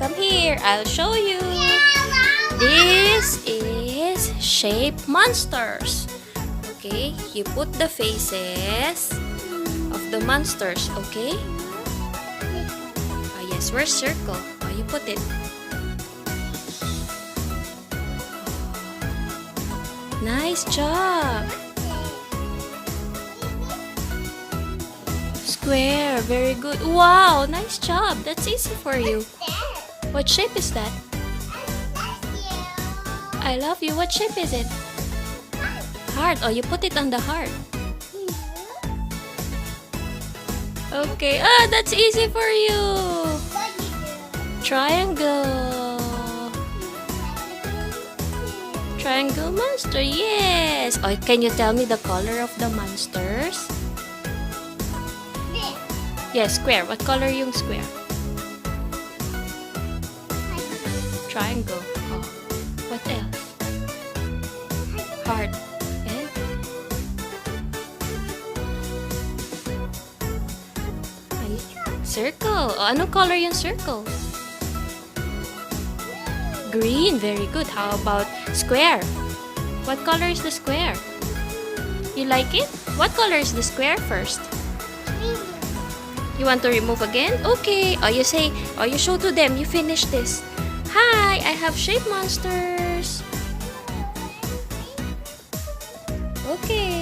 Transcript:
Come here, I'll show you. This is shape monsters. Okay, you put the faces of the monsters, okay? Oh, yes, where's circle? Oh, you put it. Nice job. Square, very good. Wow, nice job. That's easy for you. What shape is that? I love you. What shape is it? Heart. Oh, you put it on the heart. Okay. Ah, that's easy for you. Triangle. Triangle monster. Yes. Oh, can you tell me the color of the monsters? Yes, square. What color yung square? Triangle. Oh. What else? Heart. And? Circle. Oh, anong color yung circle? Green. Very good. How about square? What color is the square? You like it? What color is the square first? You want to remove again? Okay. Oh, you say, oh, you show to them. You finish this. Hi, I have shape monsters. Okay.